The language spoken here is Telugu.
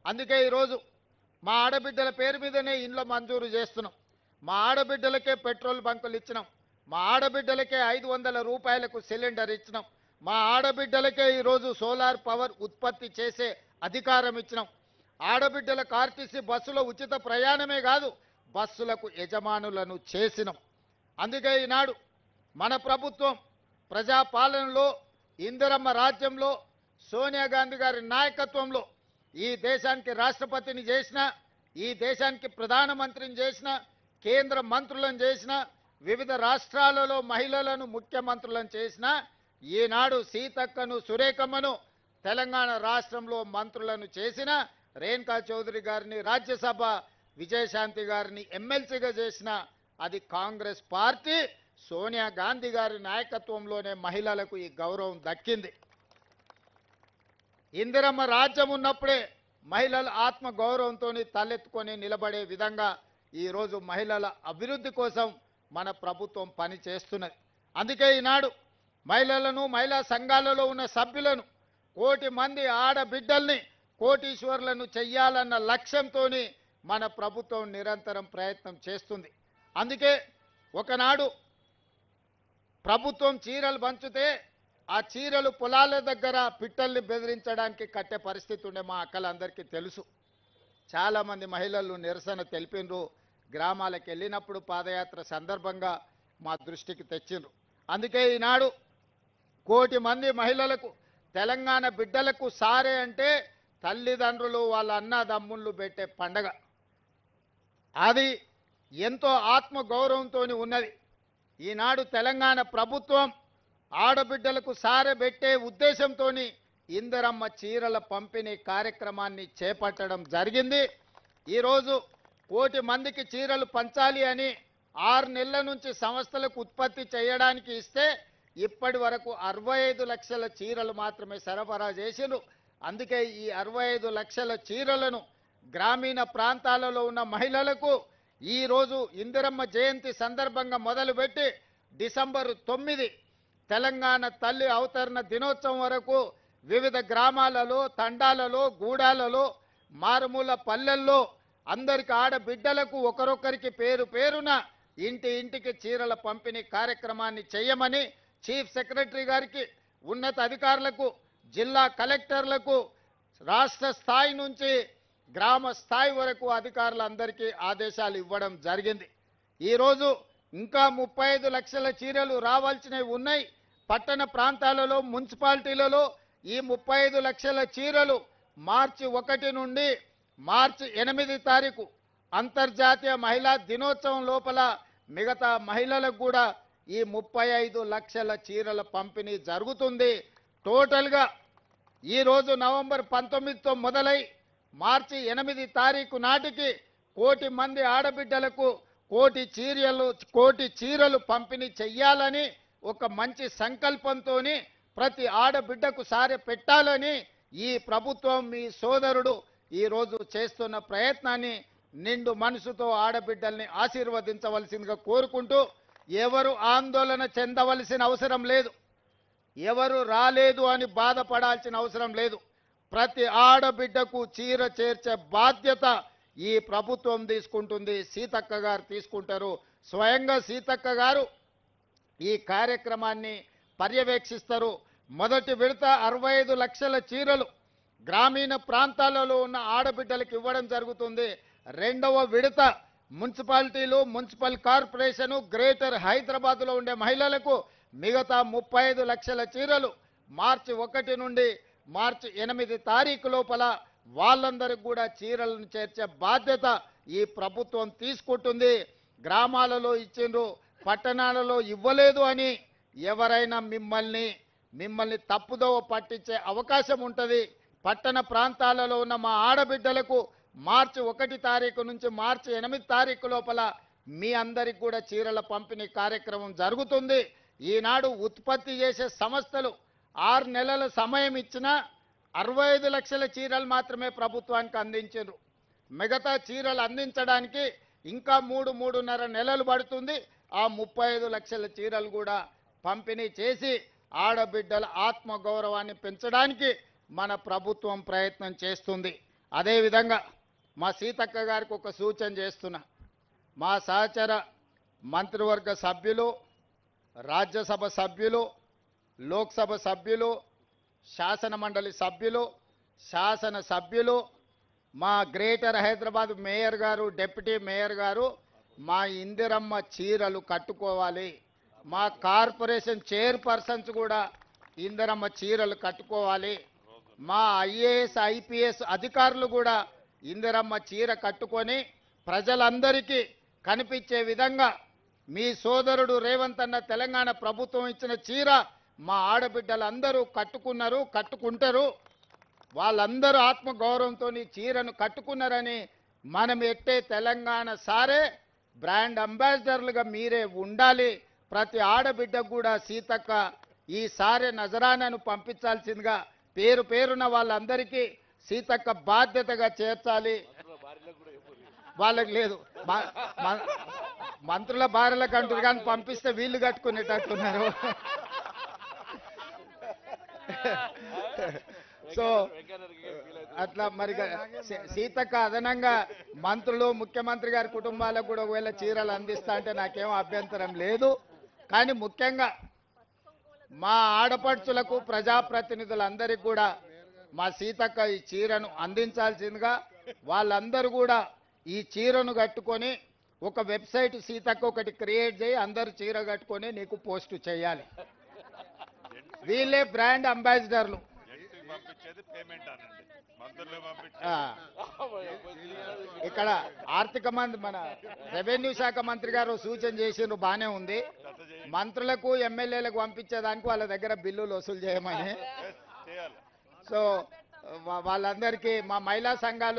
అందుకే ఈరోజు మా ఆడబిడ్డల పేరు మీదనే ఇండ్ల మంజూరు చేస్తున్నాం. మా ఆడబిడ్డలకే పెట్రోల్ బంకులు ఇచ్చినాం. మా ఆడబిడ్డలకే 500 రూపాయలకు సిలిండర్ ఇచ్చినాం. మా ఆడబిడ్డలకే ఈరోజు సోలార్ పవర్ ఉత్పత్తి చేసే అధికారం ఇచ్చినాం. ఆడబిడ్డలకు ఆర్టీసీ బస్సులో ఉచిత ప్రయాణమే కాదు, బస్సులకు యజమానులను చేసినాం. అందుకే ఈనాడు మన ప్రభుత్వం ప్రజాపాలనలో, ఇందిరమ్మ రాజ్యంలో, సోనియా గాంధీ గారి నాయకత్వంలో ఈ దేశానికి రాష్ట్రపతిని చేసిన, ఈ దేశానికి ప్రధానమంత్రిని చేసిన, కేంద్ర మంత్రులను చేసిన, వివిధ రాష్ట్రాలలో మహిళలను ముఖ్యమంత్రులను చేసిన, ఈనాడు సీతక్కను, సురేఖమ్మను తెలంగాణ రాష్ట్రంలో మంత్రులను చేసిన, రేణుకా చౌదరి గారిని రాజ్యసభ, విజయశాంతి గారిని ఎమ్మెల్సీగా చేసిన అది కాంగ్రెస్ పార్టీ. సోనియా గాంధీ గారి నాయకత్వంలోనే మహిళలకు ఈ గౌరవం దక్కింది. ఇందిరమ్మ రాజ్యం ఉన్నప్పుడే మహిళల ఆత్మ గౌరవంతో తలెత్తుకొని నిలబడే విధంగా ఈరోజు మహిళల అభివృద్ధి కోసం మన ప్రభుత్వం పని చేస్తున్నది. అందుకే ఈనాడు మహిళలను, మహిళా సంఘాలలో ఉన్న సభ్యులను, 1 కోటి మంది ఆడబిడ్డల్ని కోటీశ్వర్లను చెయ్యాలన్న లక్ష్యంతో మన ప్రభుత్వం నిరంతరం ప్రయత్నం చేస్తుంది. అందుకే ఒకనాడు ప్రభుత్వం చీరలు పంచితే ఆ చీరలు పొలాల దగ్గర పిట్టల్ని బెదిరించడానికి కట్టే పరిస్థితి ఉండే మా అక్కలందరికీ తెలుసు. చాలామంది మహిళలు నిరసన తెలిపినరు. గ్రామాలకు వెళ్ళినప్పుడు పాదయాత్ర సందర్భంగా మా దృష్టికి తెచ్చిండ్రు. అందుకే ఈనాడు 1 కోటి మంది మహిళలకు, తెలంగాణ బిడ్డలకు సారే అంటే తల్లిదండ్రులు వాళ్ళ అన్నదమ్ముళ్ళు పెట్టే పండగ. అది ఎంతో ఆత్మగౌరవంతో ఉన్నది. ఈనాడు తెలంగాణ ప్రభుత్వం ఆడబిడ్డలకు సారె పెట్టే ఉద్దేశంతో ఇందిరమ్మ చీరల పంపిణీ కార్యక్రమాన్ని చేపట్టడం జరిగింది. ఈరోజు 1 కోటి మందికి చీరలు పంచాలి అని 6 నెలల నుంచి సంస్థలకు ఉత్పత్తి చేయడానికి ఇస్తే ఇప్పటి వరకు 65 లక్షల చీరలు మాత్రమే సరఫరా చేసిరు. అందుకే ఈ 65 లక్షల చీరలను గ్రామీణ ప్రాంతాలలో ఉన్న మహిళలకు ఈరోజు ఇందిరమ్మ జయంతి సందర్భంగా మొదలుపెట్టి డిసెంబర్ 9 తెలంగాణ తల్లి అవతరణ దినోత్సవం వరకు వివిధ గ్రామాలలో, తండాలలో, గూడాలలో, మారుమూల పల్లెల్లో అందరికి ఆడబిడ్డలకు ఒకరొకరికి పేరు పేరున ఇంటికి చీరల పంపిణీ కార్యక్రమాన్ని చేయమని చీఫ్ సెక్రటరీ గారికి, ఉన్నత అధికారులకు, జిల్లా కలెక్టర్లకు, రాష్ట్ర స్థాయి నుంచి గ్రామ స్థాయి వరకు అధికారులందరికీ ఆదేశాలు ఇవ్వడం జరిగింది. ఈరోజు ఇంకా 35 లక్షల చీరలు రావాల్సినవి ఉన్నాయి. పట్టణ ప్రాంతాలలో, మున్సిపాలిటీలలో ఈ 35 లక్షల చీరలు మార్చి 1 నుండి మార్చి 8 తారీఖు అంతర్జాతీయ మహిళా దినోత్సవం లోపల మిగతా మహిళలకు కూడా ఈ 35 లక్షల చీరల పంపిణీ జరుగుతుంది. టోటల్గా ఈరోజు నవంబర్ 19తో మొదలై మార్చి 8 తారీఖు నాటికి 1 కోటి మంది ఆడబిడ్డలకు 1 కోటి చీరలు పంపిణీ చెయ్యాలని ఒక మంచి సంకల్పంతో ప్రతి ఆడబిడ్డకు సారె పెట్టాలని ఈ ప్రభుత్వం, మీ సోదరుడు ఈరోజు చేస్తున్న ప్రయత్నాన్ని నిండు మనసుతో ఆడబిడ్డల్ని ఆశీర్వదించవలసిందిగా కోరుకుంటూ, ఎవరు ఆందోళన చెందవలసిన అవసరం లేదు, ఎవరు రాలేదు అని బాధపడాల్సిన అవసరం లేదు. ప్రతి ఆడబిడ్డకు చీర చేర్చే బాధ్యత ఈ ప్రభుత్వం తీసుకుంటుంది, సీతక్క గారు తీసుకుంటారు. స్వయంగా సీతక్క గారు ఈ కార్యక్రమాన్ని పర్యవేక్షిస్తారు. మొదటి విడత 65 లక్షల చీరలు గ్రామీణ ప్రాంతాలలో ఉన్న ఆడబిడ్డలకు ఇవ్వడం జరుగుతుంది. రెండవ విడత మున్సిపాలిటీలు, మున్సిపల్ కార్పొరేషను, గ్రేటర్ హైదరాబాద్లో ఉండే మహిళలకు మిగతా 35 లక్షల చీరలు మార్చి 1 నుండి మార్చి 8 తారీఖు లోపల వాళ్ళందరికీ కూడా చీరలను చేర్చే బాధ్యత ఈ ప్రభుత్వం తీసుకుంటుంది. గ్రామాలలో ఇచ్చిండ్రు, పట్టణాలలో ఇవ్వలేదు అని ఎవరైనా మిమ్మల్ని తప్పుదోవ పట్టించే అవకాశం ఉంటుంది. పట్టణ ప్రాంతాలలో ఉన్న మా ఆడబిడ్డలకు మార్చి 1 తారీఖు నుంచి మార్చి 8 తారీఖు లోపల మీ అందరికి కూడా చీరల పంపిణీ కార్యక్రమం జరుగుతుంది. ఈనాడు ఉత్పత్తి చేసే సంస్థలు 6 నెలల సమయం ఇచ్చినా 65 లక్షల చీరలు మాత్రమే ప్రభుత్వానికి అందించారు. మిగతా చీరలు అందించడానికి ఇంకా 3-3.5 నెలలు పడుతుంది. ఆ 35 లక్షల చీరలు కూడా పంపిణీ చేసి ఆడబిడ్డల ఆత్మగౌరవాన్ని పెంచడానికి మన ప్రభుత్వం ప్రయత్నం చేస్తుంది. అదేవిధంగా మా సీతక్క గారికి ఒక సూచన చేస్తున్నా. మా సహచర మంత్రివర్గ సభ్యులు, రాజ్యసభ సభ్యులు, లోక్సభ సభ్యులు, శాసన మండలి సభ్యులు, శాసన సభ్యులు, మా గ్రేటర్ హైదరాబాద్ మేయర్ గారు, డిప్యూటీ మేయర్ గారు మా ఇందిరమ్మ చీరలు కట్టుకోవాలి. మా కార్పొరేషన్ చైర్పర్సన్స్ కూడా ఇందిరమ్మ చీరలు కట్టుకోవాలి. మా ఐఏఎస్ ఐపీఎస్ అధికారులు కూడా ఇందిరమ్మ చీర కట్టుకొని ప్రజలందరికీ కనిపించే విధంగా మీ సోదరుడు రేవంత్ అన్న తెలంగాణ ప్రభుత్వం ఇచ్చిన చీర మా ఆడబిడ్డలందరూ కట్టుకున్నారు, కట్టుకుంటారు. వాళ్ళందరూ ఆత్మగౌరవంతో ఈ చీరను కట్టుకున్నారని మనం ఎట్టే తెలంగాణ సారే బ్రాండ్ అంబాసిడర్లుగా మీరే ఉండాలి. ప్రతి ఆడబిడ్డకు కూడా సీతక్క ఈ సారే నజరానాను పంపించాల్సిందిగా పేరు పేరున వాళ్ళందరికీ సీతక్క బాధ్యతగా చేర్చాలి. వాళ్ళకి లేదు, మంత్రుల భార్యలకు అంటారు కానీ పంపిస్తే వీళ్ళు కట్టుకునేటట్టున్నారు. సో అట్లా మరి సీతక్క అదనంగా మంత్రులు, ముఖ్యమంత్రి గారి కుటుంబాలకు కూడా ఒకవేళ చీరలు అందిస్తా అంటే నాకేం అభ్యంతరం లేదు. కానీ ముఖ్యంగా మా ఆడపడుచులకు, ప్రజాప్రతినిధులందరికీ కూడా మా సీతక్క ఈ చీరను అందించాల్సిందిగా, వాళ్ళందరూ కూడా ఈ చీరను కట్టుకొని ఒక వెబ్సైట్ సీతక్క ఒకటి క్రియేట్ చేయి, అందరూ చీర కట్టుకొని నీకు పోస్ట్ చేయాలి. వీళ్ళే బ్రాండ్ అంబాసిడర్లు. ఇక్కడ ఆర్థిక మంత్రి, మన రెవెన్యూ శాఖ మంత్రి గారు సూచన చేసిండ్రు, బానే ఉంది. మంత్రులకు, ఎమ్మెల్యేలకు పంపించేదానికి వాళ్ళ దగ్గర బిల్లులు వసూలు చేయమని. సో వాళ్ళందరికీ మా మహిళా సంఘాలు